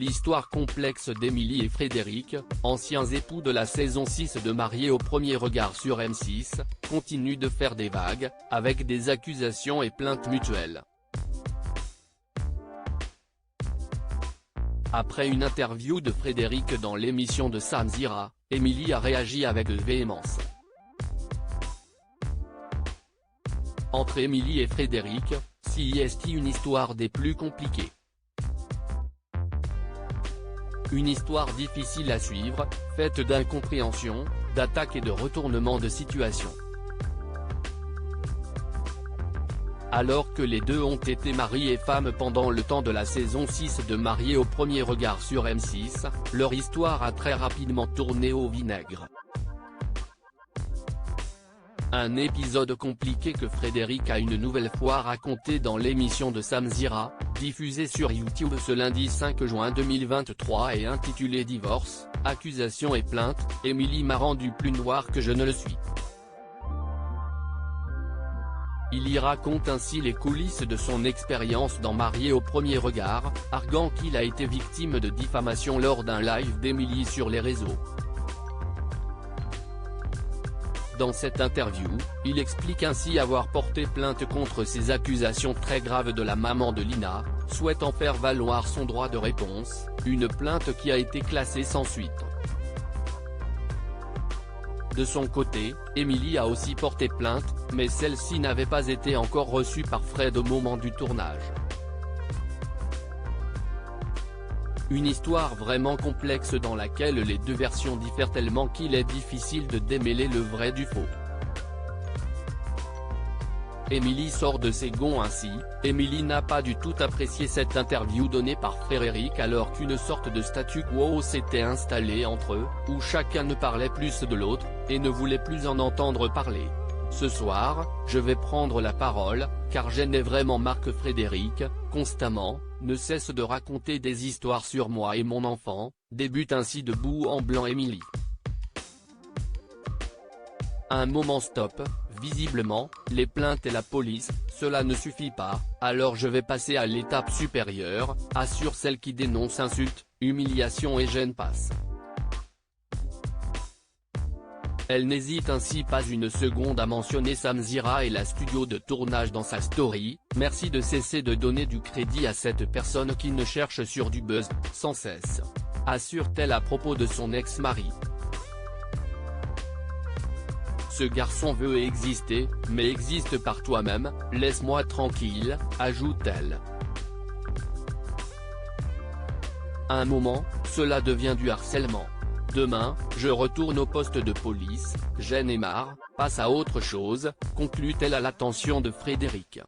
L'histoire complexe d'Émilie et Frédéric, anciens époux de la saison 6 de Mariés au premier regard sur M6, continue de faire des vagues, avec des accusations et plaintes mutuelles. Après une interview de Frédéric dans l'émission de Samzira, Émilie a réagi avec véhémence. Entre Émilie et Frédéric, c'est une histoire des plus compliquées. Une histoire difficile à suivre, faite d'incompréhension, d'attaques et de retournements de situation. Alors que les deux ont été mari et femme pendant le temps de la saison 6 de Mariés au premier regard sur M6, leur histoire a très rapidement tourné au vinaigre. Un épisode compliqué que Frédéric a une nouvelle fois raconté dans l'émission de Samzira, diffusée sur YouTube ce lundi 5 juin 2023 et intitulé Divorce, accusations et plaintes, Émilie m'a rendu plus noir que je ne le suis. Il y raconte ainsi les coulisses de son expérience dans Mariés au premier regard, arguant qu'il a été victime de diffamation lors d'un live d'Émilie sur les réseaux. Dans cette interview, il explique ainsi avoir porté plainte contre ces accusations très graves de la maman de Lina, souhaitant faire valoir son droit de réponse, une plainte qui a été classée sans suite. De son côté, Émilie a aussi porté plainte, mais celle-ci n'avait pas été encore reçue par Fred au moment du tournage. Une histoire vraiment complexe dans laquelle les deux versions diffèrent tellement qu'il est difficile de démêler le vrai du faux. Émilie sort de ses gonds ainsi. Émilie n'a pas du tout apprécié cette interview donnée par Frédéric alors qu'une sorte de statu quo s'était installé entre eux, où chacun ne parlait plus de l'autre, et ne voulait plus en entendre parler. Ce soir, je vais prendre la parole, car j'en ai vraiment marre que Frédéric, constamment, ne cesse de raconter des histoires sur moi et mon enfant, débute ainsi debout en blanc Émilie. Un moment stop, visiblement, les plaintes et la police, cela ne suffit pas, alors je vais passer à l'étape supérieure, assure celle qui dénonce insultes, humiliations et gêne passe. Elle n'hésite ainsi pas une seconde à mentionner Samzira et la studio de tournage dans sa story. Merci de cesser de donner du crédit à cette personne qui ne cherche sur du buzz, sans cesse. Assure-t-elle à propos de son ex-mari. Ce garçon veut exister, mais existe par toi-même, laisse-moi tranquille, ajoute-t-elle. À un moment, cela devient du harcèlement. Demain, je retourne au poste de police, j'en ai marre, passe à autre chose, conclut-elle à l'attention de Frédéric.